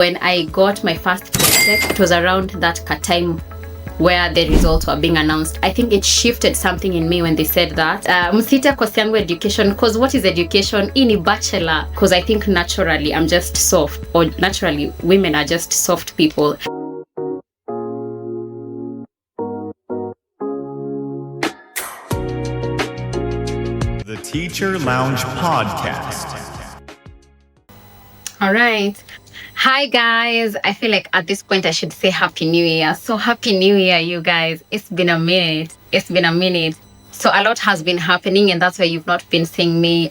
When I got my first paycheck, it was around that time where the results were being announced. I think it shifted something in me when they said that msita kosi yangu education, because what is education? Ini bachelor, because I think naturally I'm just soft, or naturally women are just soft people. The Teacher Lounge Podcast. All right. Hi guys, I feel like at this point I should say Happy New Year. So Happy New Year, you guys. It's been a minute. So a lot has been happening, and that's why you've not been seeing me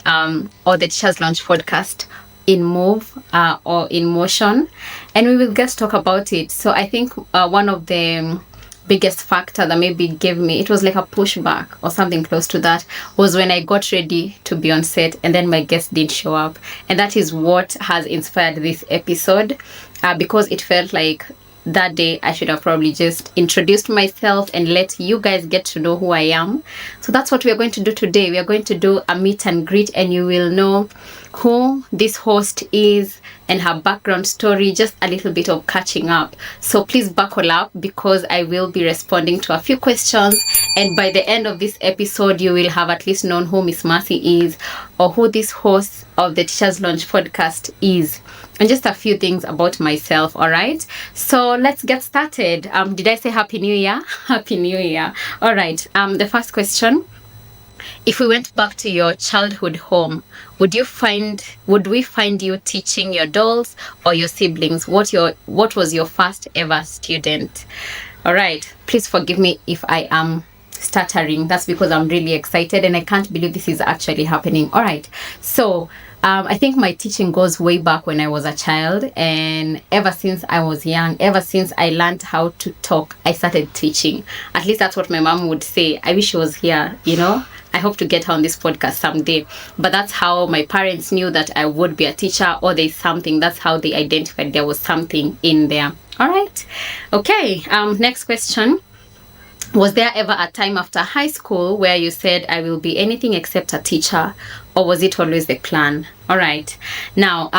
or the Teachers Lounge podcast in move or in motion, and we will just talk about it. So I think one of the biggest factor that maybe gave me, it was like a pushback or something close to that, was when I got ready to be on set and then my guest didn't show up. And that is what has inspired this episode, because it felt like that day I should have probably just introduced myself and let you guys get to know who I am. So that's what we are going to do today. We are going to do a meet and greet, and you will know who this host is and her background story, just a little bit of catching up. So please buckle up, because I will be responding to a few questions, and by the end of this episode you will have at least known who Miss Mercy is, or who this host of the Teachers Lounge podcast is, and just a few things about myself. All right, so let's get started. Did I say Happy New Year? Happy New Year. All right, the first question: if we went back to your childhood home, would we find you teaching your dolls or your siblings? What was your first ever student? All right, please forgive me if I am stuttering. That's because I'm really excited and I can't believe this is actually happening. All right, so I think my teaching goes way back when I was a child, and ever since I was young, ever since I learned how to talk, I started teaching. At least that's what my mom would say. I wish she was here, I hope to get her on this podcast someday. But that's how my parents knew that I would be a teacher, or there's something. That's how they identified there was something in there. All right. Okay. Next question. Was there ever a time after high school where you said, I will be anything except a teacher, or was it always the plan? All right. Now,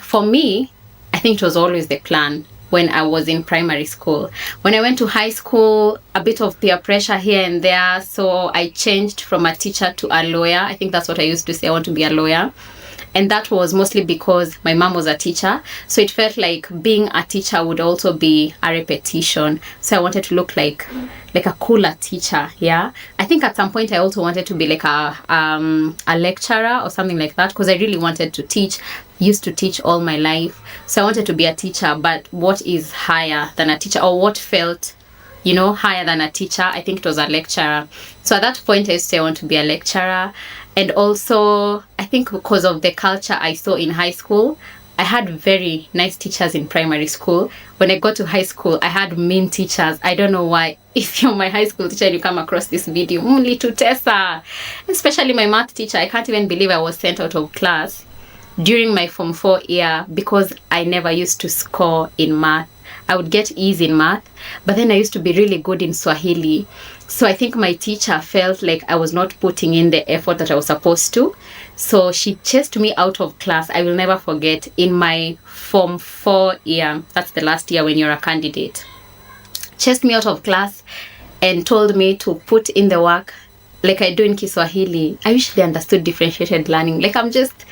for me, I think it was always the plan. When I was in primary school. When I went to high school, a bit of peer pressure here and there, so I changed from a teacher to a lawyer. I think that's what I used to say, I want to be a lawyer. And that was mostly because my mom was a teacher, so it felt like being a teacher would also be a repetition. So I wanted to look like a cooler teacher. Yeah, I think at some point I also wanted to be like a lecturer or something like that, because I really wanted to teach. Used to teach all my life, so I wanted to be a teacher. But what is higher than a teacher, or what felt higher than a teacher? I think it was a lecturer. So at that point I used to say I want to be a lecturer. And also I think because of the culture I saw in high school, I had very nice teachers in primary school. When I got to high school, I had mean teachers. I don't know why. If you're my high school teacher and you come across this video, little Tessa, especially my math teacher, I can't even believe I was sent out of class during my Form 4 year because I never used to score in math. I would get E's in math, but then I used to be really good in Swahili. So I think my teacher felt like I was not putting in the effort that I was supposed to. So she chased me out of class. I will never forget, in my Form 4 year, that's the last year when you're a candidate, chased me out of class and told me to put in the work like I do in Kiswahili. I usually understood differentiated learning. Like I'm just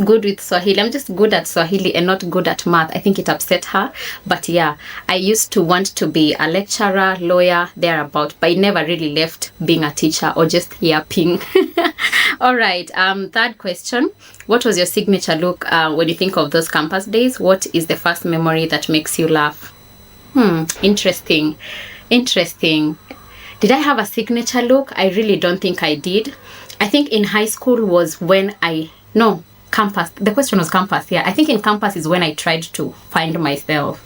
good with Swahili. I'm just good at Swahili and not good at math. I think it upset her. But yeah, I used to want to be a lecturer, lawyer, thereabout, but I never really left being a teacher or just yapping. All right. Third question. What was your signature look when you think of those campus days? What is the first memory that makes you laugh? Interesting. Did I have a signature look? I really don't think I did. I think in high school was when campus. The question was campus. Yeah, I think in campus is when I tried to find myself.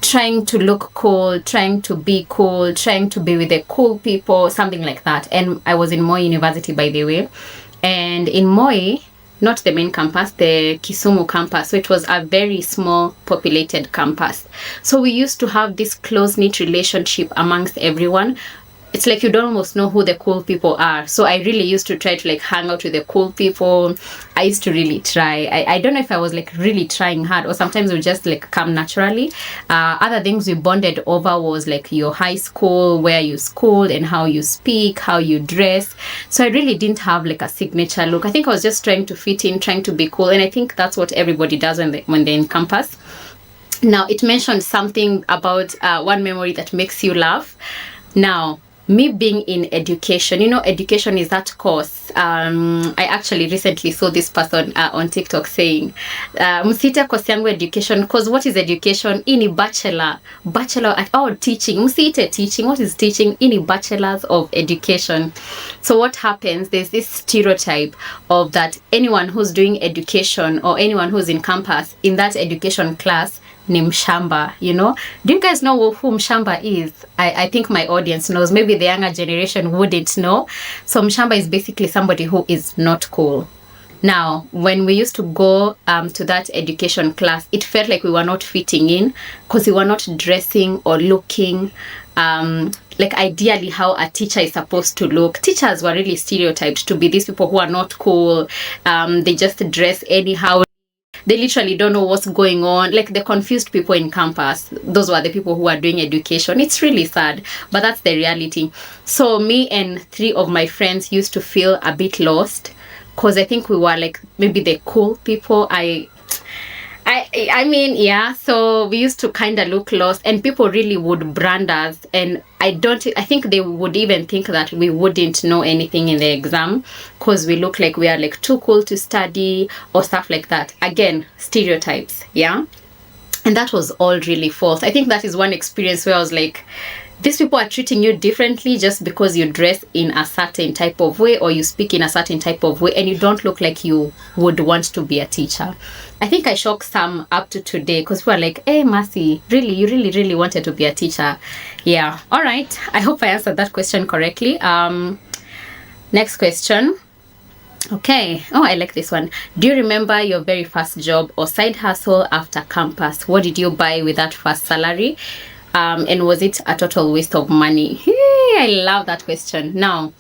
Trying to look cool, trying to be cool, trying to be with the cool people, something like that. And I was in Moi University, by the way. And in Moi, not the main campus, the Kisumu campus. So it was a very small populated campus. So we used to have this close-knit relationship amongst everyone. it's like you don't almost know who the cool people are. So I really used to try to like hang out with the cool people. I used to really try. I don't know if I was like really trying hard, or sometimes it would just like come naturally. Other things we bonded over was like your high school, where you schooled, and how you speak, how you dress. So I really didn't have like a signature look. I think I was just trying to fit in, trying to be cool, and I think that's what everybody does when they're in campus. Now, it mentioned something about one memory that makes you laugh. Now, me being in education, education is that course. I actually recently saw this person on TikTok saying, msite course yangu education, because what is education? Ini bachelor at teaching. Msite teaching. What is teaching? Ini bachelors of education. So what happens, there's this stereotype of that anyone who's doing education or anyone who's in campus in that education class ni mshamba, Do you guys know who mshamba is? I think my audience knows. Maybe the younger generation wouldn't know. So mshamba is basically somebody who is not cool. Now, when we used to go to that education class, it felt like we were not fitting in because we were not dressing or looking like ideally how a teacher is supposed to look. Teachers were really stereotyped to be these people who are not cool. They just dress anyhow. They literally don't know what's going on. Like the confused people in campus, those were the people who are doing education. It's really sad, but that's the reality. So me and 3 of my friends used to feel a bit lost because I think we were like maybe the cool people. I mean, yeah, so we used to kind of look lost, and people really would brand us, and I think they would even think that we wouldn't know anything in the exam because we look like we are like too cool to study or stuff like that. Again, stereotypes, yeah? And that was all really false. I think that is one experience where I was like, these people are treating you differently just because you dress in a certain type of way or you speak in a certain type of way, and you don't look like you would want to be a teacher. I think I shocked some up to today because we were like, hey, Mercy, really, you really wanted to be a teacher? Yeah. All right. I hope I answered that question correctly. Next question. Okay. Oh, I like this one. Do you remember your very first job or side hustle after campus? What did you buy with that first salary? And was it a total waste of money? Hey, I love that question. Now,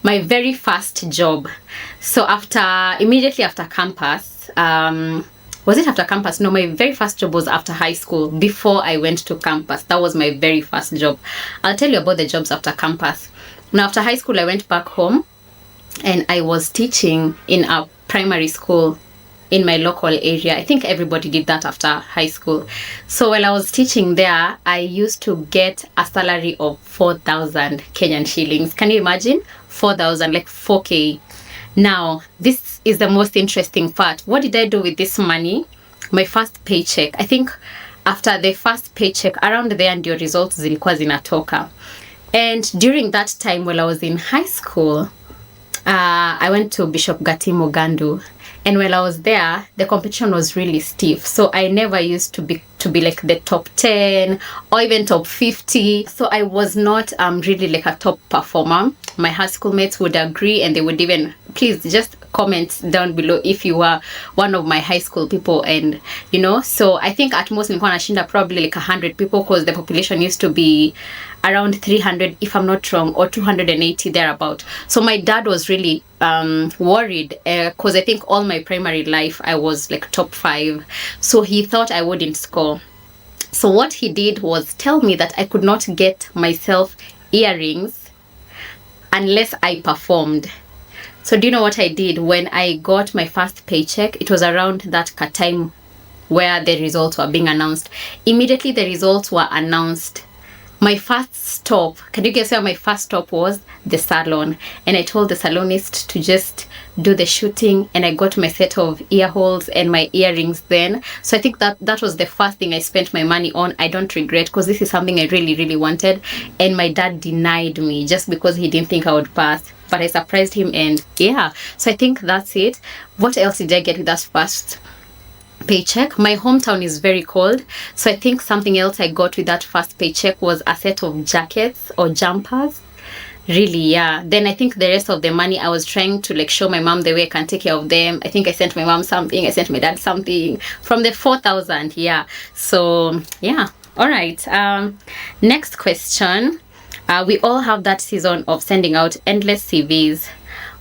my very first job. So immediately after campus, was it after campus? No, my very first job was after high school, before I went to campus. That was my very first job. I'll tell you about the jobs after campus. Now, after high school, I went back home and I was teaching in a primary school in my local area. I think everybody did that after high school. So while I was teaching there, I used to get a salary of 4,000 Kenyan shillings. Can you imagine? 4,000, like 4K. Now, this is the most interesting part. What did I do with this money? My first paycheck. I think after the first paycheck, around there ndio results zilikuwa zinatoka. And during that time while I was in high school, I went to Bishop Gatimo Gandu. And while I was there, the competition was really stiff. So I never used to be like the top 10 or even top 50. So I was not really like a top performer. My high school mates would agree, and they would even, please just comment down below if you were one of my high school people. And so I think at most nilikuwa nashinda probably like 100 people because the population used to be around 300 if I'm not wrong, or 280 thereabout. So my dad was really worried because I think all my primary life I was like top 5. So he thought I wouldn't score. So what he did was tell me that I could not get myself earrings unless I performed. So do you know what I did? When I got my first paycheck, it was around that time where the results were being announced. Immediately the results were announced, my first stop, can you guess where my first stop was? The salon. And I told the salonist to just do the shooting, and I got my set of ear holes and my earrings then. So I think that was the first thing I spent my money on. I don't regret, because this is something I really wanted, and my dad denied me just because he didn't think I would pass. But I surprised him, and yeah, so I think that's it. What else did I get with that first paycheck? My hometown is very cold, so I think something else I got with that first paycheck was a set of jackets or jumpers. Really, yeah. Then I think the rest of the money I was trying to like show my mom the way I can take care of them. I think I sent my mom something, I sent my dad something from the 4,000. Yeah. So yeah. All right. Next question. We all have that season of sending out endless CVs.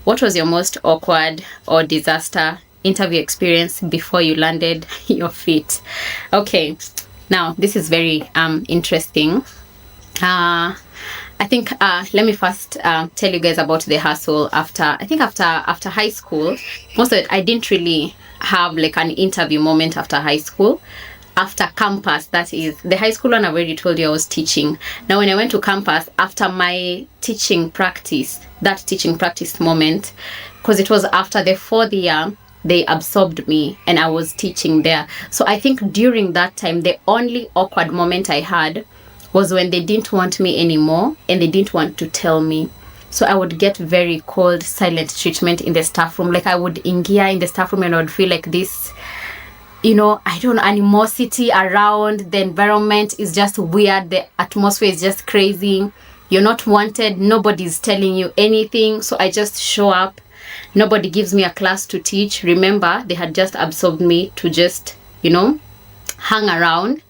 What was your most awkward or disaster interview experience before you landed your feet? Okay, now this is very interesting. I think let me first tell you guys about the hustle after high school. Most of it, I didn't really have like an interview moment after high school. After campus, that is the high school one, I've already told you I was teaching. Now when I went to campus, after my teaching practice moment, because it was after the 4th year, they absorbed me and I was teaching there. So I think during that time, the only awkward moment I had was when they didn't want me anymore and they didn't want to tell me. So I would get very cold, silent treatment in the staff room. Like I would ingia in the staff room and I would feel like this, animosity around. The environment is just weird. The atmosphere is just crazy. You're not wanted. Nobody's telling you anything. So I just show up. Nobody gives me a class to teach. Remember, they had just absorbed me to just, hang around.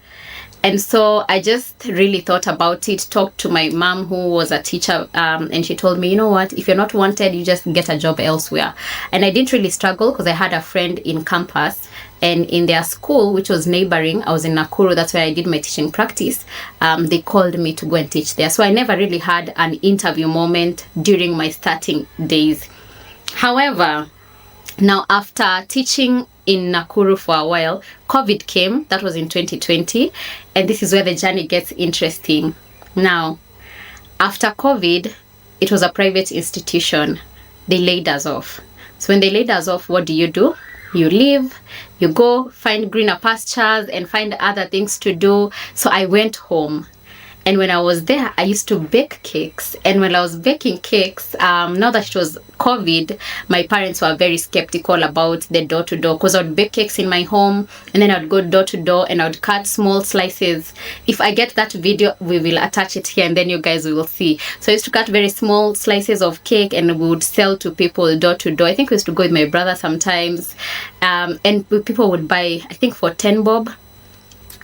And so I just really thought about it, talked to my mom who was a teacher, and she told me, you know what, if you're not wanted, you just get a job elsewhere. And I didn't really struggle because I had a friend in campus and in their school, which was neighboring. I was in Nakuru, that's where I did my teaching practice. They called me to go and teach there. So I never really had an interview moment during my starting days. However, now after teaching in Nakuru for a while, COVID came. That was in 2020. And this is where the journey gets interesting. Now, after COVID, it was a private institution. They laid us off. So when they laid us off, what do? You leave, you go find greener pastures and find other things to do. So I went home. And when I was there, I used to bake cakes. And when I was baking cakes, now that it was COVID, my parents were very skeptical about the door-to-door because I would bake cakes in my home and then I would go door-to-door and I would cut small slices. If I get that video, we will attach it here and then you guys will see. So I used to cut very small slices of cake and we would sell to people door-to-door. I think we used to go with my brother sometimes. And people would buy, I think for 10 bob.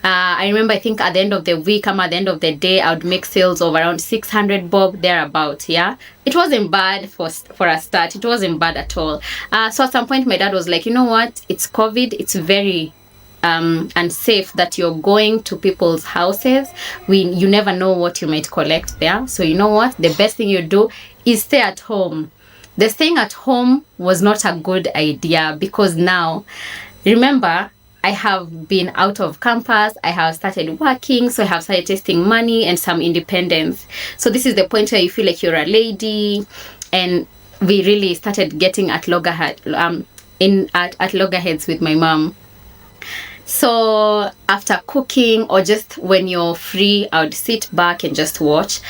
I remember, I think at the end of the week, at the end of the day, I would make sales of around 600 bob, thereabout, yeah? It wasn't bad for a start. It wasn't bad at all. So at some point, my dad was like, you know what? It's COVID. It's very unsafe that you're going to people's houses. You never know what you might collect there. So you know what? The best thing you do is stay at home. The staying at home was not a good idea because now, remember, I have been out of campus, I have started working, so I have started tasting money and some independence. So this is the point where you feel like you're a lady, and we really started getting at loggerheads with my mom. So after cooking or just when you're free, I would sit back and just watch,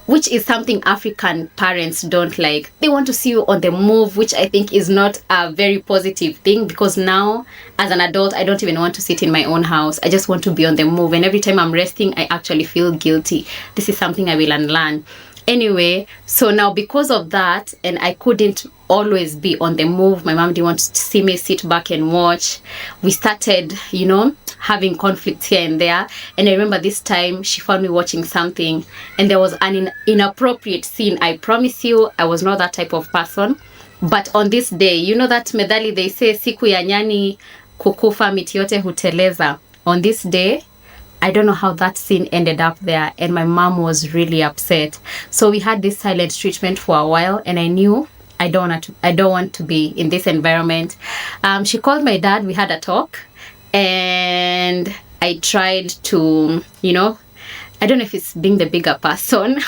which is something African parents don't like. They want to see you on the move, which I think is not a very positive thing because now as an adult, I don't even want to sit in my own house. I just want to be on the move. And every time I'm resting, I actually feel guilty. This is something I will unlearn. Anyway, so now because of that, and I couldn't always be on the move, my mom didn't want to see me sit back and watch. We started, having conflicts here and there. And I remember this time she found me watching something and there was an inappropriate scene. I promise you, I was not that type of person. But on this day, that methali they say, siku ya nyani kukufa miti yote huteleza. On this day, I don't know how that scene ended up there. And my mom was really upset. So we had this silent treatment for a while and I knew I don't want to be in this environment. She called my dad, we had a talk. And I tried to, I don't know if it's being the bigger person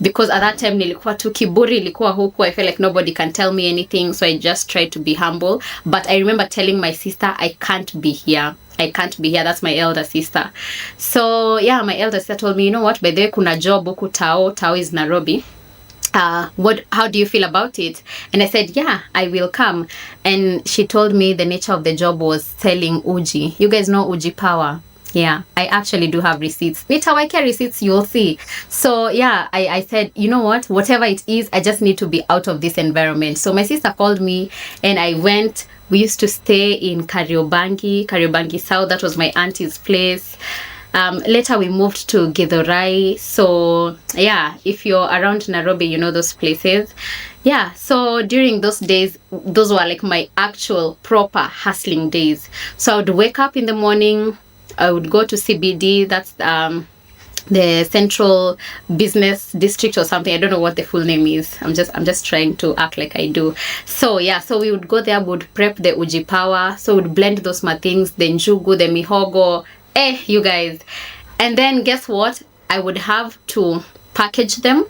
because at that time nilikuwa tu kiburi ilikuwa huku. I felt like nobody can tell me anything, so I just tried to be humble. But I remember telling my sister, I can't be here. That's my elder sister. So yeah, my elder sister told me, you know what, by the way kuna job huku Tao is Nairobi. How do you feel about it? And I said, yeah, I will come. And she told me the nature of the job was selling uji. You guys know uji power. Yeah, I actually do have receipts. Nitawekea receipts, you'll see. So yeah, I said, you know what, whatever it is, I just need to be out of this environment. So my sister called me and I went. We used to stay in Kariobangi South. That was my auntie's place. Later we moved to Githurai. So yeah, if you're around Nairobi, you know those places. Yeah, so during those days, those were like my actual proper hustling days. So I would wake up in the morning, I would go to CBD, that's the Central Business District or something. I don't know what the full name is. I'm just trying to act like I do. So yeah, so we would go there, would prep the uji power. So we'd blend those things, the njugu, the mihogo. You guys. And then guess what? I would have to package them.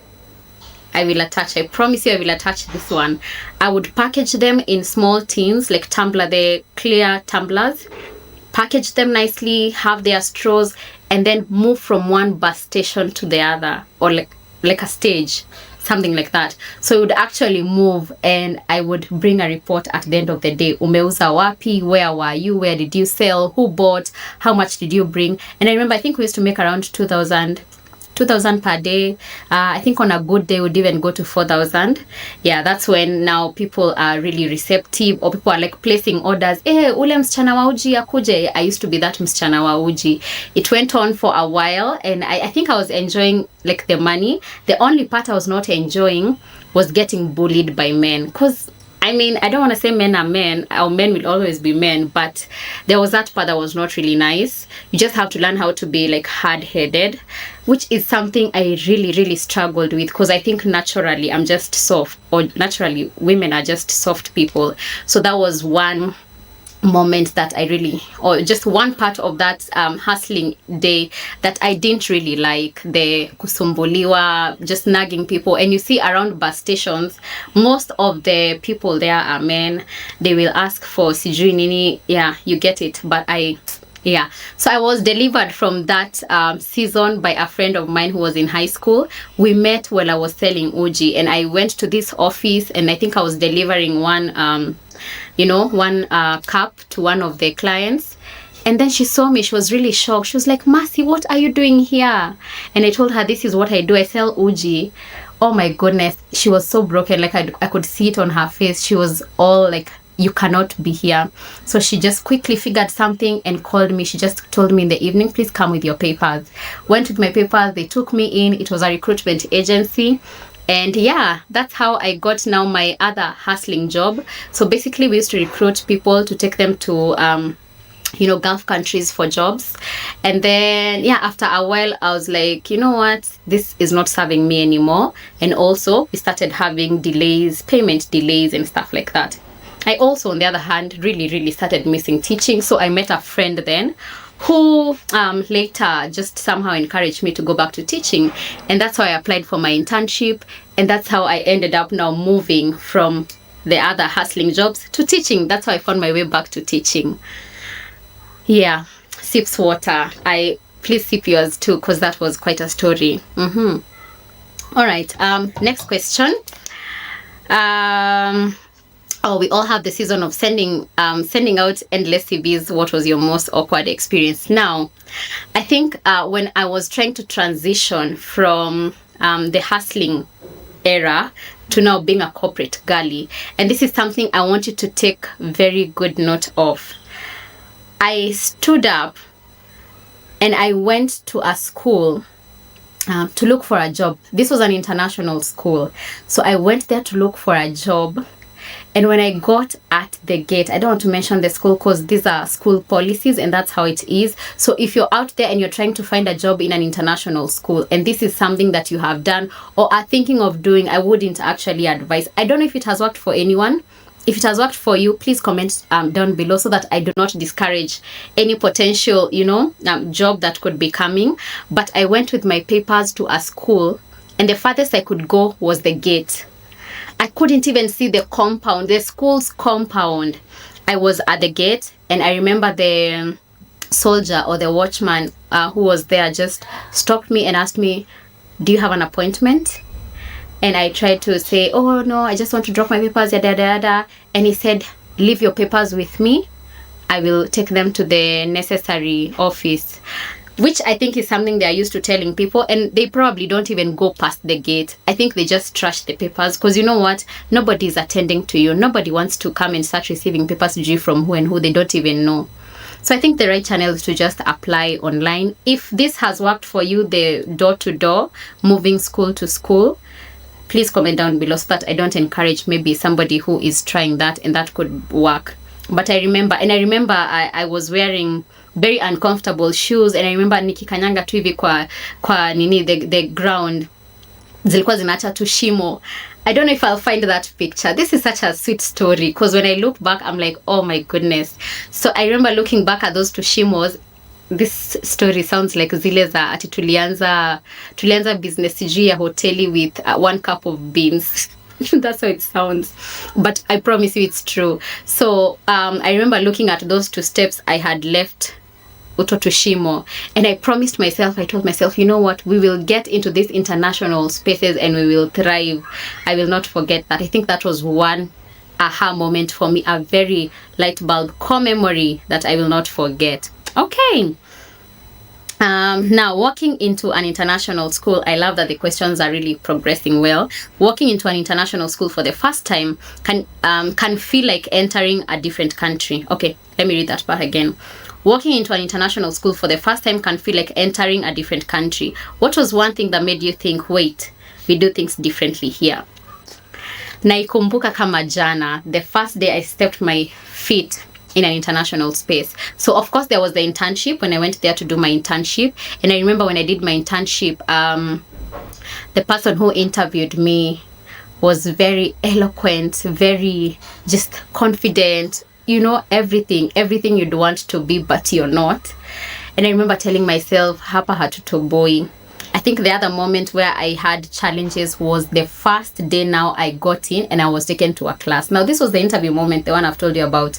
I will attach, I promise you I will attach this one. I would package them in small tins, like tumbler, the clear tumblers. Package them nicely, have their straws, and then move from one bus station to the other, or like a stage, something like that. So I would actually move, and I would bring a report at the end of the day. Umeuza wapi? Where were you? Where did you sell? Who bought? How much did you bring? And I remember, I think we used to make around 2,000 per day. I think on a good day would even go to 4,000. Yeah, that's when now people are really receptive, or people are like placing orders. Ule msichana wa uji akuje. I used to be that msichana wa uji. It went on for a while, and I think I was enjoying like the money. The only part I was not enjoying was getting bullied by men, because I mean, I don't want to say men are men, or men will always be men, but there was that part that was not really nice. You just have to learn how to be like hard-headed, which is something I really, really struggled with, because I think naturally I'm just soft, or naturally women are just soft people. So that was one moment that I really, or just one part of that hustling day that I didn't really like, the kusumbuliwa, just nagging people. And you see around bus stations, most of the people there are men. They will ask for sijui nini. Yeah, you get it. But yeah, so I was delivered from that season by a friend of mine who was in high school. We met while I was selling uji, and I went to this office, and I think I was delivering one cup to one of the clients. And then she saw me, she was really shocked. She was like, Mercy, what are you doing here? And I told her, this is what I do, I sell uji. Oh my goodness, she was so broken. Like I could see it on her face. She was all like, you cannot be here. So she just quickly figured something and called me. She just told me in the evening, please come with your papers. Went with my papers, they took me in. It was a recruitment agency. And yeah, that's how I got now my other hustling job. So basically we used to recruit people to take them to Gulf countries for jobs. And then yeah, after a while I was like, you know what, this is not serving me anymore. And also we started having delays, payment delays and stuff like that. I also, on the other hand, really, really started missing teaching. So I met a friend then who later just somehow encouraged me to go back to teaching. And that's how I applied for my internship. And that's how I ended up now moving from the other hustling jobs to teaching. That's how I found my way back to teaching. Yeah, sips water. Please sip yours too, because that was quite a story. All right, next question. We all have the season of sending out endless CVs. What was your most awkward experience? Now, I think when I was trying to transition from the hustling era to now being a corporate girly, and this is something I want you to take very good note of. I stood up and I went to a school to look for a job. This was an international school. So I went there to look for a job. And when I got at the gate, I don't want to mention the school because these are school policies and that's how it is. So if you're out there and you're trying to find a job in an international school and this is something that you have done or are thinking of doing, I wouldn't actually advise. I don't know if it has worked for anyone. If it has worked for you, please comment down below so that I do not discourage any potential, job that could be coming. But I went with my papers to a school and the farthest I could go was the gate. I couldn't even see the compound, the school's compound. I was at the gate and I remember the soldier or the watchman who was there just stopped me and asked me, do you have an appointment? And I tried to say, oh no, I just want to drop my papers, yada yada. And he said, leave your papers with me. I will take them to the necessary office. Which I think is something they are used to telling people, and they probably don't even go past the gate. I think they just trash the papers because you know what? Nobody is attending to you. Nobody wants to come and start receiving papers from who and who they don't even know. So I think the right channel is to just apply online. If this has worked for you, the door-to-door, moving school to school, please comment down below so that I don't encourage maybe somebody who is trying that and that could work. But I remember I was wearing very uncomfortable shoes, and I remember nikikanyanga tu hivi kwa nini the ground zilikuwa zinaacha tu shimo. I don't know if I'll find that picture. This is such a sweet story because when I look back, I'm like, oh my goodness. So I remember looking back at those two shimos. This story sounds like zile za ati tulianza business sijui ya hoteli with 1 cup of beans. That's how it sounds, but I promise you it's true. So I remember looking at those 2 steps I had left utoto shimo, and I told myself, you know what, we will get into these international spaces and we will thrive. I will not forget that. I think that was one aha moment for me, a very light bulb core memory that I will not forget. Okay. Now, walking into an international school, I love that the questions are really progressing well. Walking into an international school for the first time can feel like entering a different country. Okay, let me read that part again. Walking into an international school for the first time can feel like entering a different country. What was one thing that made you think, wait, we do things differently here? Naikumbuka kama jana, the first day I stepped my feet in an international space. So of course there was the internship when I went there to do my internship, and I remember when I did my internship, the person who interviewed me was very eloquent, very just confident, you know, everything you'd want to be but you're not. And I remember telling myself, hapa hatutoboi. I think the other moment where I had challenges was the first day now I got in and I was taken to a class. Now this was the interview moment, the one I've told you about.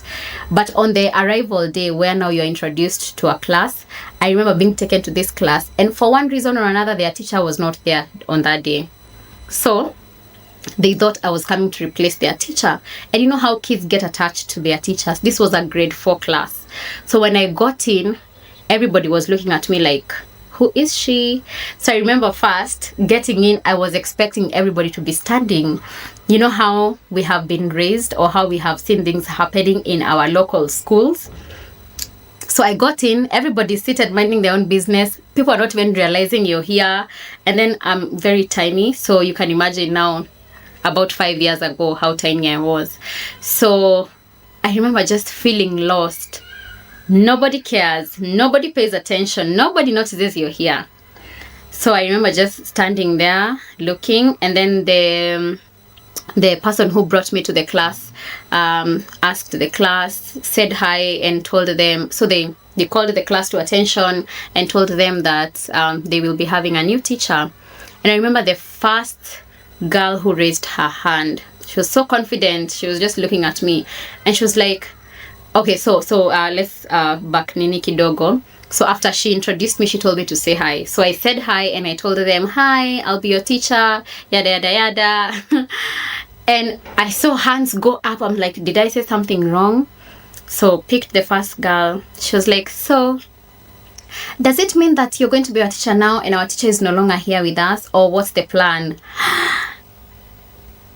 But on the arrival day where now you're introduced to a class, I remember being taken to this class, and for one reason or another their teacher was not there on that day. So they thought I was coming to replace their teacher. And you know how kids get attached to their teachers. This was a grade 4 class. So when I got in, everybody was looking at me like, who is she? So I remember first getting in, I was expecting everybody to be standing. You know how we have been raised, or how we have seen things happening in our local schools. So I got in, everybody's seated minding their own business. People are not even realizing you're here. And then I'm very tiny. So you can imagine now, about 5 years ago, how tiny I was. So I remember just feeling lost. Nobody cares, nobody pays attention, nobody notices you're here. So I remember just standing there looking, and then the person who brought me to the class asked the class, said hi, and told them. So they called the class to attention and told them that they will be having a new teacher. And I remember the first girl who raised her hand, she was so confident. She was just looking at me and she was like, okay, so let's back nini kidogo. So after she introduced me, she told me to say hi. So I said hi and I told them, hi, I'll be your teacher, yada yada yada. And I saw hands go up. I'm like, did I say something wrong? So picked the first girl. She was like, so does it mean that you're going to be our teacher now and our teacher is no longer here with us, or what's the plan?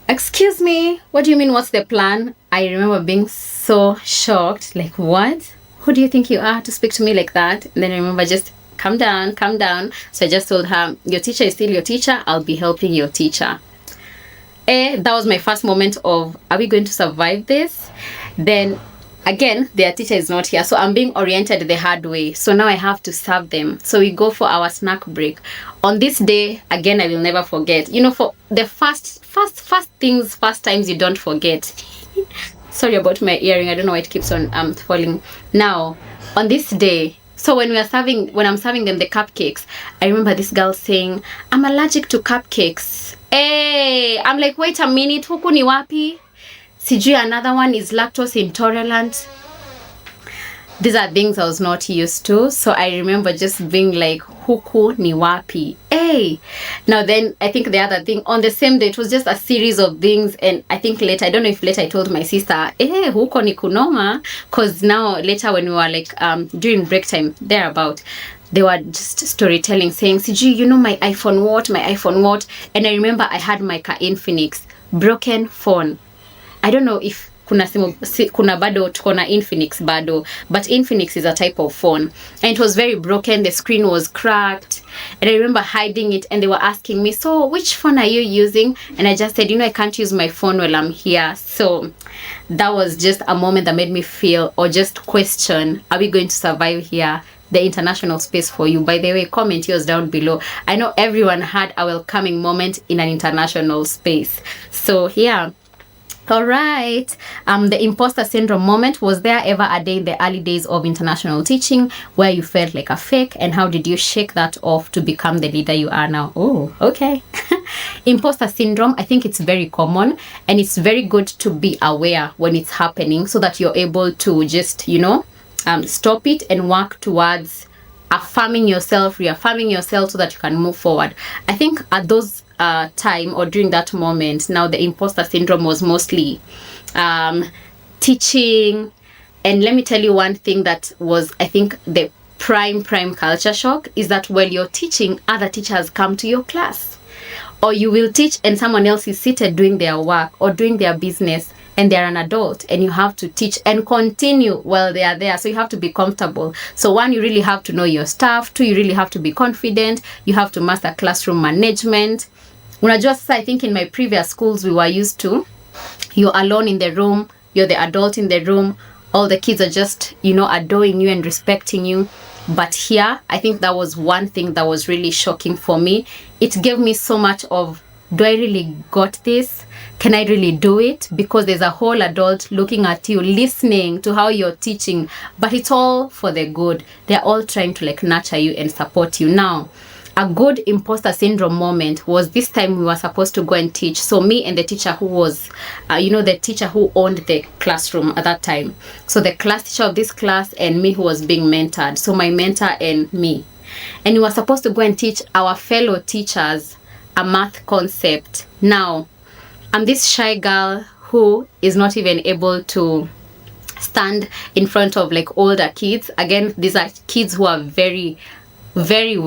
Excuse me, what do you mean what's the plan? I remember being so shocked, like, what? Who do you think you are to speak to me like that? And then I remember just, calm down. So I just told her, your teacher is still your teacher, I'll be helping your teacher. That was my first moment of, are we going to survive this? Then again, their teacher is not here, so I'm being oriented the hard way. So now I have to serve them. So we go for our snack break. On this day, again, I will never forget. You know, for the first times you don't forget. Sorry about my earring. I don't know why it keeps on falling. Now, on this day, so when I'm serving them the cupcakes, I remember this girl saying, I'm allergic to cupcakes. Hey, I'm like, wait a minute, huku ni wapi? Sijui another one is lactose intolerant. These are things I was not used to. So I remember just being like, huku ni wapi? Hey! Now then, I think the other thing, on the same day, it was just a series of things. And I think later, I don't know if later I told my sister, hey, huko ni kunoma. Because now, later when we were like, during break time, thereabout, they were just storytelling, saying, Siji, you know my iPhone what? And I remember I had my Ka Infinix, broken phone. I don't know if kuna bado tuko na Infinix bado, but Infinix is a type of phone, and it was very broken. The screen was cracked, and I remember hiding it, and they were asking me, so which phone are you using? And I just said, I can't use my phone while I'm here. So that was just a moment that made me feel, or just question, are we going to survive here? The international space for you. By the way, comment yours down below. I know everyone had a welcoming moment in an international space. So yeah. All right. The imposter syndrome moment. Was there ever a day in the early days of international teaching where you felt like a fake, and how did you shake that off to become the leader you are now? Oh, okay. Imposter syndrome, I think it's very common, and it's very good to be aware when it's happening so that you're able to just, stop it and work towards affirming yourself, reaffirming yourself so that you can move forward. I think at those time, or during that moment, now the imposter syndrome was mostly teaching. And let me tell you one thing that was, I think, the prime culture shock is that while you're teaching, other teachers come to your class. Or you will teach and someone else is seated doing their work or doing their business, and they're an adult, and you have to teach and continue while they are there. So you have to be comfortable. So one, you really have to know your staff. Two, you really have to be confident. You have to master classroom management. Unajua sasa, I think in my previous schools, we were used to, you're alone in the room, you're the adult in the room, all the kids are just, adoring you and respecting you. But here, I think that was one thing that was really shocking for me. It gave me so much of, do I really got this? Can I really do it? Because there's a whole adult looking at you, listening to how you're teaching, but it's all for the good. They're all trying to nurture you and support you. Now, a good imposter syndrome moment was this time we were supposed to go and teach. So me and the teacher who was, the teacher who owned the classroom at that time. So the class teacher of this class and me who was being mentored. So my mentor and me. And we were supposed to go and teach our fellow teachers a math concept. Now, I'm this shy girl who is not even able to stand in front of older kids. Again, these are kids who are very, very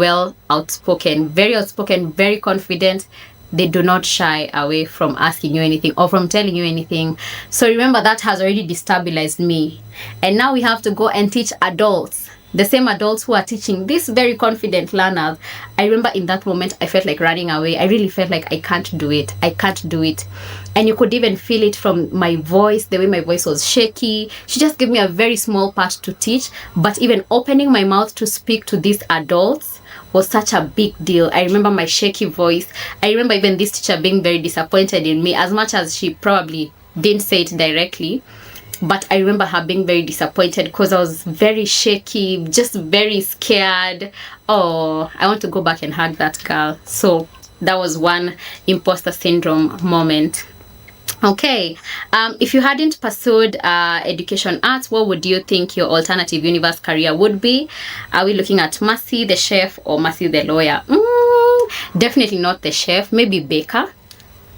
outspoken, very confident. They do not shy away from asking you anything or from telling you anything. So remember, that has already destabilized me. And now we have to go and teach adults. The same adults who are teaching these very confident learners. I remember in that moment, I felt like running away. I really felt like I can't do it. And you could even feel it from my voice, the way my voice was shaky. She just gave me a very small part to teach. But even opening my mouth to speak to these adults was such a big deal. I remember my shaky voice. I remember even this teacher being very disappointed in me, as much as she probably didn't say it directly. But I remember her being very disappointed because I was very shaky, just very scared. Oh, I want to go back and hug that girl. So that was one imposter syndrome moment. Okay, if you hadn't pursued education arts, what would you think your alternative universe career would be? Are we looking at Mercy the chef or Mercy the lawyer? Definitely not the chef, maybe baker.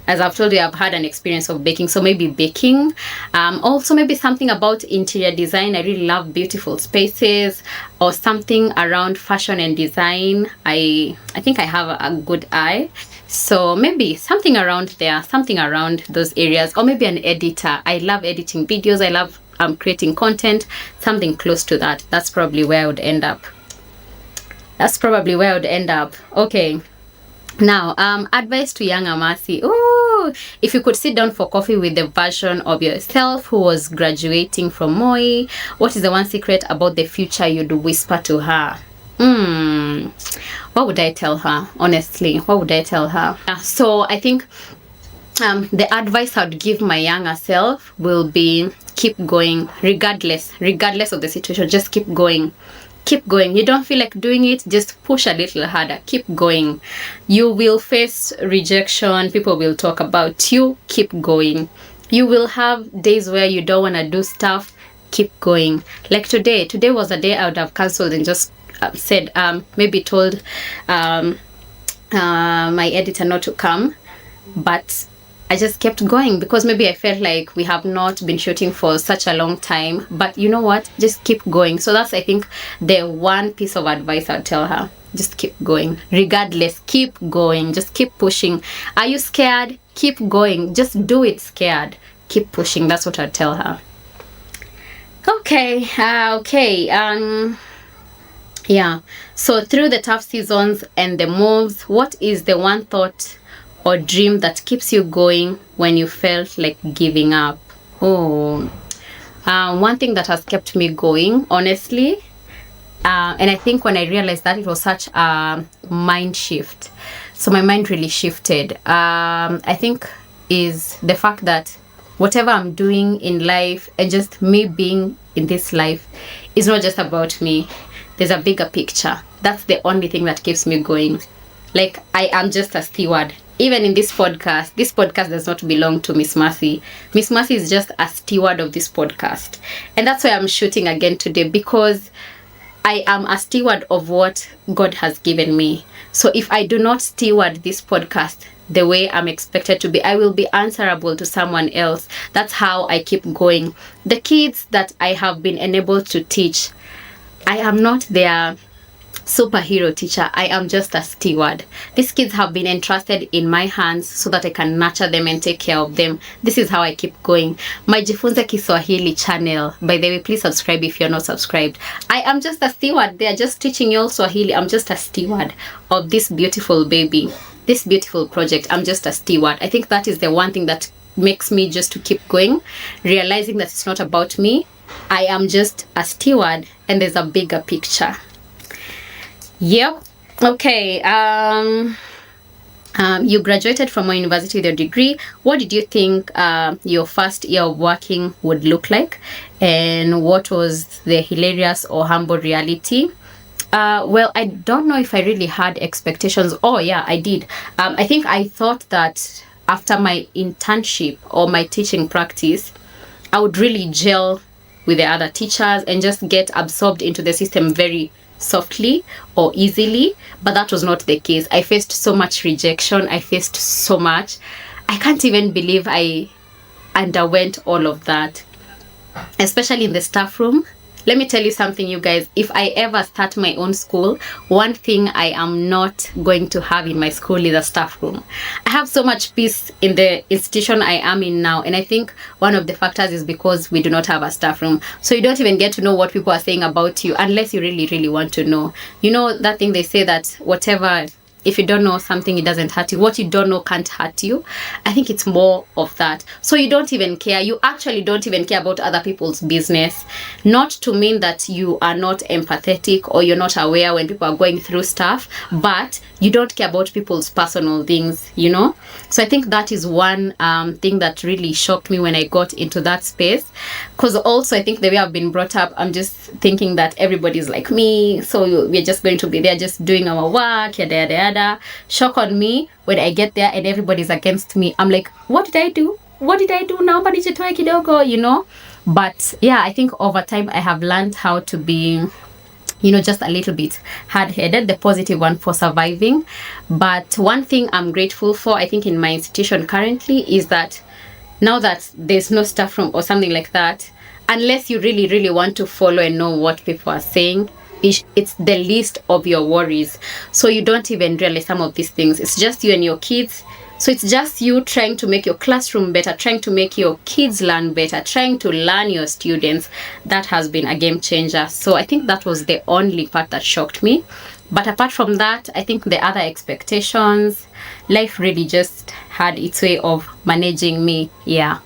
As I've told you, I've had an experience of baking, so maybe baking. Also, maybe something about interior design. I really love beautiful spaces, or something around fashion and design. I think I have a good eye. So maybe something around there, something around those areas, or maybe an editor. I love editing videos. I love creating content, something close to that. That's probably where I would end up. Okay. Now, advice to younger Mercy. Ooh, if you could sit down for coffee with the version of yourself who was graduating from Moi, what is the one secret about the future you'd whisper to her? What would I tell her? Honestly, what would I tell her? So I think the advice I would give my younger self will be keep going, regardless of the situation. Just keep going. Keep going. You don't feel like doing it, just push a little harder. Keep going. You will face rejection. People will talk about you. Keep going. You will have days where you don't want to do stuff. Keep going. Like today was a day I would have cancelled and just said, maybe told my editor not to come, but I just kept going because maybe I felt like we have not been shooting for such a long time. But you know what? Just keep going. So that's, I think, the one piece of advice I'd tell her. Just keep going. Regardless, keep going. Just keep pushing. Are you scared? Keep going. Just do it scared. keep pushing. That's what I'd tell her. Okay. Yeah. So through the tough seasons and the moves, what is the one thought or dream that keeps you going when you felt like giving up? One thing that has kept me going, honestly, and I think when I realized that, it was such a mind shift. So my mind really shifted. I think is the fact that whatever I'm doing in life and just me being in this life is not just about me. There's a bigger picture. That's the only thing that keeps me going. Like, I am just a steward. Even in this podcast does not belong to Miss Mercy. Miss Mercy is just a steward of this podcast. And that's why I'm shooting again today, because I am a steward of what God has given me. So if I do not steward this podcast the way I'm expected to be, I will be answerable to someone else. That's how I keep going. The kids that I have been enabled to teach, I am not their superhero teacher. I am just a steward. These kids have been entrusted in my hands so that I can nurture them and take care of them. This is how I keep going. My Jifunze Kiswahili channel, by the way, please subscribe if you're not subscribed. I am just a steward. They are just teaching you all Swahili. I'm just a steward of this beautiful baby, this beautiful project. I'm just a steward. I think that is the one thing that makes me just to keep going, realizing that it's not about me. I am just a steward and there's a bigger picture. Yep. Okay. You graduated from a university with your degree. What did you think your first year of working would look like? And what was the hilarious or humble reality? Well, I don't know if I really had expectations. Oh, yeah, I did. I think I thought that after my internship or my teaching practice, I would really gel with the other teachers and just get absorbed into the system very softly or easily, but that was not the case. I faced so much rejection. I faced so much. I can't even believe I underwent all of that, especially in the staff room. Let me tell you something, you guys. If I ever start my own school, one thing I am not going to have in my school is a staff room. I have so much peace in the institution I am in now, and I think one of the factors is because we do not have a staff room. So you don't even get to know what people are saying about you unless you really, really want to know. You know that thing they say that whatever, if you don't know something, it doesn't hurt you. What you don't know can't hurt you. I think it's more of that. So you don't even care. You actually don't even care about other people's business. Not to mean that you are not empathetic or you're not aware when people are going through stuff, but you don't care about people's personal things, you know? So I think that is one thing that really shocked me when I got into that space. Because also I think the way I've been brought up, I'm just thinking that everybody's like me. So we're just going to be there just doing our work, yada, yada, yada. Shock on me when I get there and everybody's against me. I'm like, what did I do? What did I do? Naomba nijitoe kidogo, you know? But yeah, I think over time I have learned how to be, you know, just a little bit hard-headed, the positive one for surviving. But one thing I'm grateful for, I think, in my institution currently is that now that there's no staff room or something like that, unless you really, really want to follow and know what people are saying, it's the least of your worries. So you don't even realize some of these things. It's just you and your kids. So it's just you trying to make your classroom better, trying to make your kids learn better, trying to learn your students. That has been a game changer. So I think that was the only part that shocked me. But apart from that, I think the other expectations, life really just had its way of managing me. Yeah.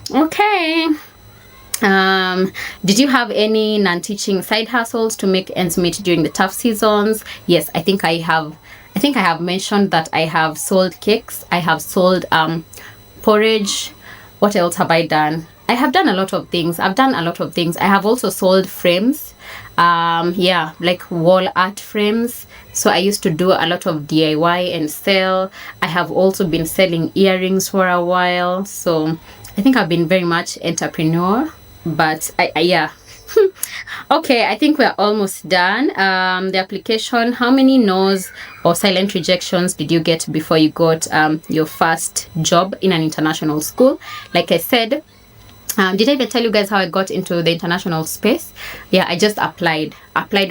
Okay. Did you have any non-teaching side hustles to make ends meet during the tough seasons? Yes, I think I have mentioned that I have sold cakes. I have sold porridge. What else have I done? I have done a lot of things. I have also sold frames. Like wall art frames. So I used to do a lot of DIY and sell. I have also been selling earrings for a while. So I think I've been very much entrepreneur. But yeah. Okay, I think we're almost done. The application, how many no's or silent rejections did you get before you got your first job in an international school? Like I said, Did I even tell you guys how I got into the international space? Yeah, I just applied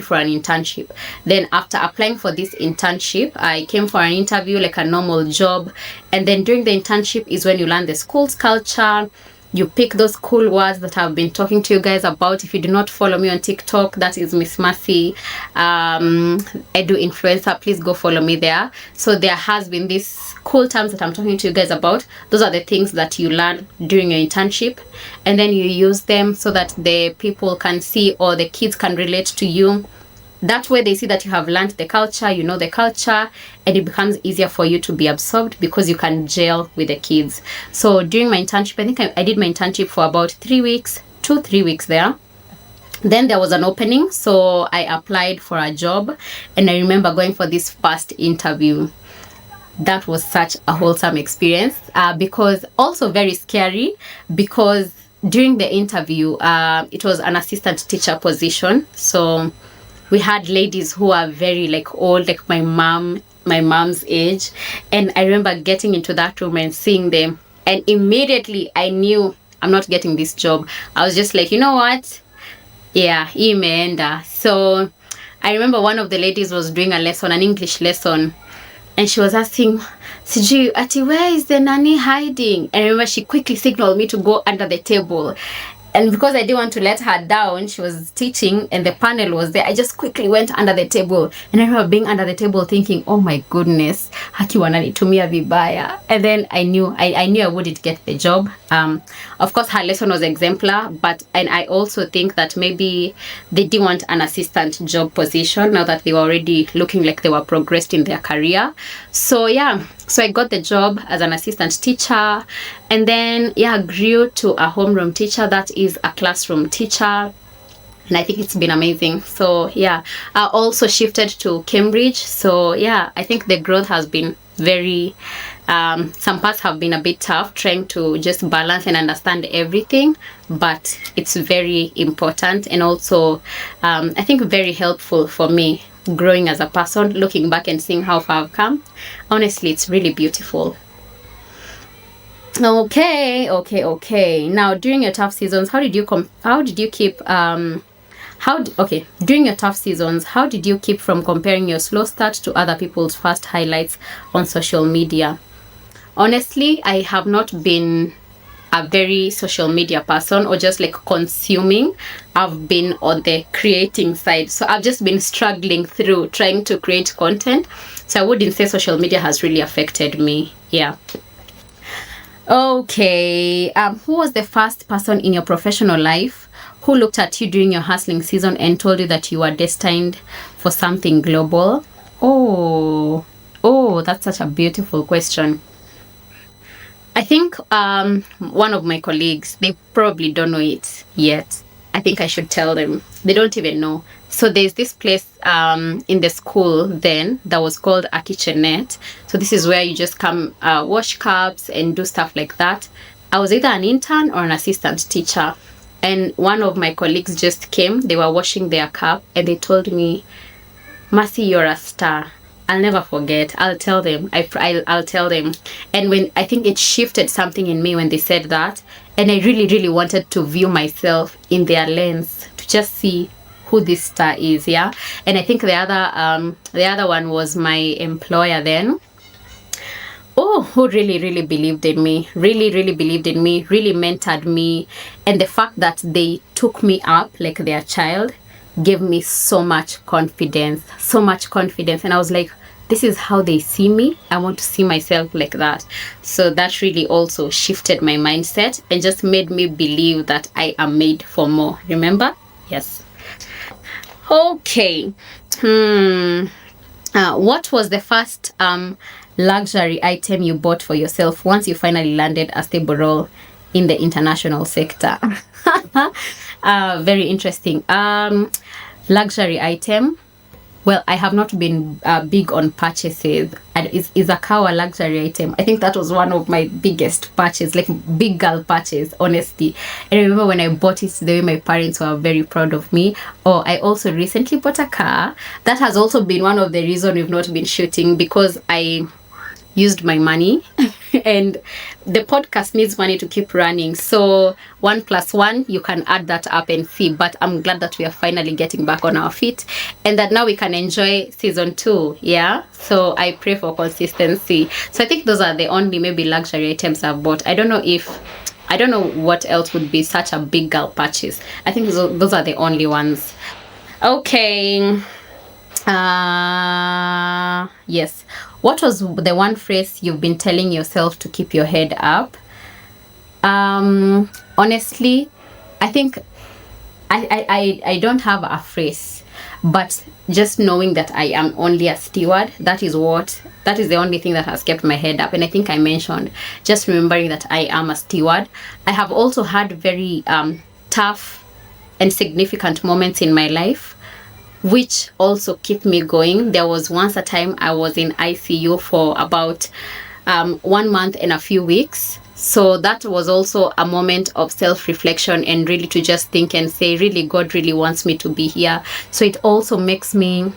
for an internship. Then after applying for this internship, I came for an interview like a normal job. And then during the internship is when you learn the school's culture. You pick those cool words that I've been talking to you guys about. If you do not follow me on TikTok, that is Miss Mercy, Edu Influencer. Please go follow me there. So there has been these cool terms that I'm talking to you guys about. Those are the things that you learn during your internship, and then you use them so that the people can see, or the kids can relate to you. That way they see that you have learned the culture, you know the culture, and it becomes easier for you to be absorbed because you can gel with the kids. So during my internship, I think I did my internship for about 3 weeks, 2-3 weeks there. Then there was an opening, so I applied for a job, and I remember going for this first interview. That was such a wholesome experience, because also very scary, because during the interview, it was an assistant teacher position. So we had ladies who are very like old, like my mom's age. And I remember getting into that room and seeing them, and immediately I knew I'm not getting this job. I was just like, you know what? Yeah, imeenda. So I remember one of the ladies was doing a lesson, an English lesson, and she was asking, Siji, ati, where is the nanny hiding? And I remember she quickly signaled me to go under the table. And because I didn't want to let her down, she was teaching and the panel was there. I just quickly went under the table. And I remember being under the table thinking, oh my goodness, haki wananitumia vibaya. And then I knew I wouldn't get the job. Of course, her lesson was exemplar, and I also think that maybe they didn't want an assistant job position now that they were already looking like they were progressed in their career. So yeah, so I got the job as an assistant teacher, and then yeah, grew to a homeroom teacher, that is a classroom teacher. And I think it's been amazing. So yeah, I also shifted to Cambridge. So yeah, I think the growth has been very, some parts have been a bit tough trying to just balance and understand everything, but it's very important, and also I think very helpful for me growing as a person, looking back and seeing how far I've come. Honestly, it's really beautiful. Okay. Now, during your tough seasons, during your tough seasons, how did you keep from comparing your slow start to other people's fast highlights on social media? Honestly, I have not been a very social media person, or just like consuming. I've been on the creating side. So I've just been struggling through trying to create content. So I wouldn't say social media has really affected me. Yeah. Okay. Who was the first person in your professional life who looked at you during your hustling season and told you that you were destined for something global? Oh, that's such a beautiful question. I think one of my colleagues, they probably don't know it yet. I think I should tell them. They don't even know. So there's this place in the school then that was called a kitchenette. So this is where you just come wash cups and do stuff like that. I was either an intern or an assistant teacher. And one of my colleagues just came. They were washing their cup and they told me, Mercy, you're a star. I'll never forget. I'll tell them. I'll tell them. And when I think it shifted something in me when they said that, and I really, really wanted to view myself in their lens to just see who this star is. Yeah. And I think the other one was my employer then. Oh, who really, really believed in me, really mentored me. And the fact that they took me up like their child gave me so much confidence. And I was like, this is how they see me. I want to see myself like that. So that really also shifted my mindset and just made me believe that I am made for more. Remember? Yes. Okay. What was the first luxury item you bought for yourself once you finally landed a stable role in the international sector? Very interesting. Luxury item. Well, I have not been big on purchases. And is a car a luxury item? I think that was one of my biggest purchases, like big girl purchase, honestly. I remember when I bought it, the way my parents were very proud of me. Oh, I also recently bought a car. That has also been one of the reasons we've not been shooting, because I used my money and the podcast needs money to keep running. So 1+1, you can add that up and see. But I'm glad that we are finally getting back on our feet and that now we can enjoy season 2. Yeah. So I pray for consistency. So I think those are the only maybe luxury items I've bought. I don't know what else would be such a big girl purchase. I think those are the only ones. Okay. Yes. What was the one phrase you've been telling yourself to keep your head up? Honestly, I think I don't have a phrase, but just knowing that I am only a steward, that is the only thing that has kept my head up. And I think I mentioned just remembering that I am a steward. I have also had very tough and significant moments in my life, which also keep me going. There was once a time I was in ICU for about 1 month and a few weeks. So that was also a moment of self-reflection and really to just think and say, really, God really wants me to be here. So it also makes me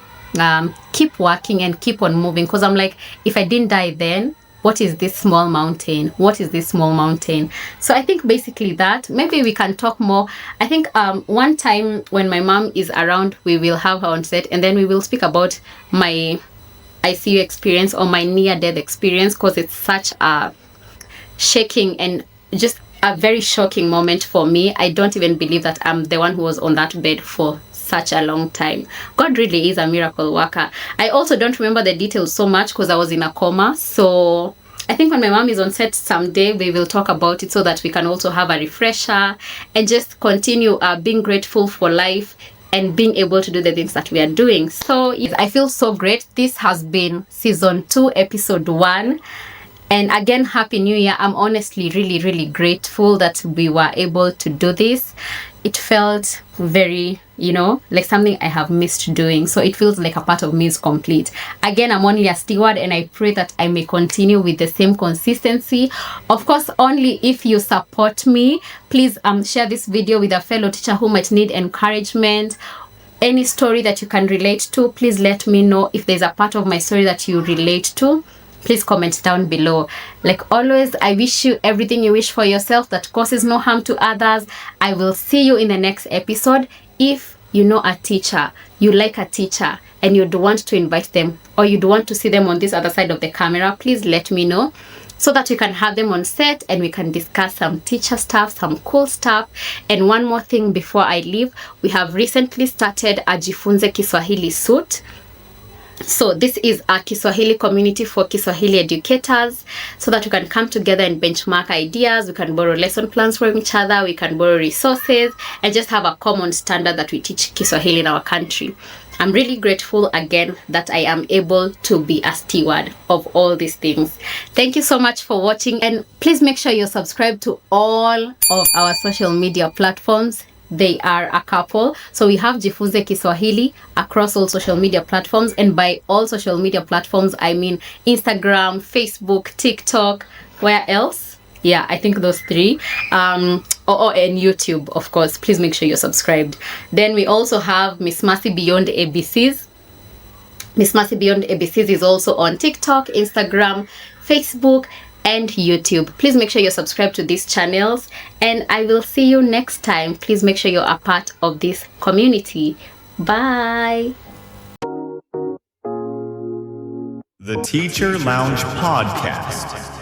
keep working and keep on moving, because I'm like, if I didn't die then, what is this small mountain? What is this small mountain? So I think basically that. Maybe we can talk more. I think one time when my mom is around, we will have her on set and then we will speak about my ICU experience or my near-death experience, because it's such a shaking and just a very shocking moment for me. I don't even believe that I'm the one who was on that bed for such a long time. God really is a miracle worker. I also don't remember the details so much because I was in a coma. So I think when my mom is on set someday, we will talk about it so that we can also have a refresher and just continue being grateful for life and being able to do the things that we are doing. So I feel so great. This has been season 2, episode 1. And again, Happy New Year. I'm honestly really, really grateful that we were able to do this. It felt very, like something I have missed doing. So it feels like a part of me is complete. Again, I'm only a steward and I pray that I may continue with the same consistency. Of course, only if you support me. Please share this video with a fellow teacher who might need encouragement. Any story that you can relate to, please let me know. If there's a part of my story that you relate to, please comment down below. Like always, I wish you everything you wish for yourself that causes no harm to others. I will see you in the next episode. If you know a teacher, you like a teacher, and you'd want to invite them or you'd want to see them on this other side of the camera, please let me know so that we can have them on set and we can discuss some teacher stuff, some cool stuff. And one more thing before I leave, we have recently started a Jifunze Kiswahili suit. So this is a Kiswahili community for Kiswahili educators, so that we can come together and benchmark ideas. We can borrow lesson plans from each other. We can borrow resources and just have a common standard that we teach Kiswahili in our country. I'm really grateful again that I am able to be a steward of all these things. Thank you so much for watching, and please make sure you're subscribed to all of our social media platforms. They are a couple. So we have Jifunze Kiswahili across all social media platforms. And by all social media platforms, I mean Instagram, Facebook, TikTok, where else? Yeah, I think those 3. And YouTube, of course. Please make sure you're subscribed. Then we also have Miss Mercy Beyond ABCs. Miss Mercy Beyond ABCs is also on TikTok, Instagram, Facebook, and YouTube. Please make sure you're subscribed to these channels, and I will see you next time. Please make sure you're a part of this community. Bye. The Teacher Lounge Podcast.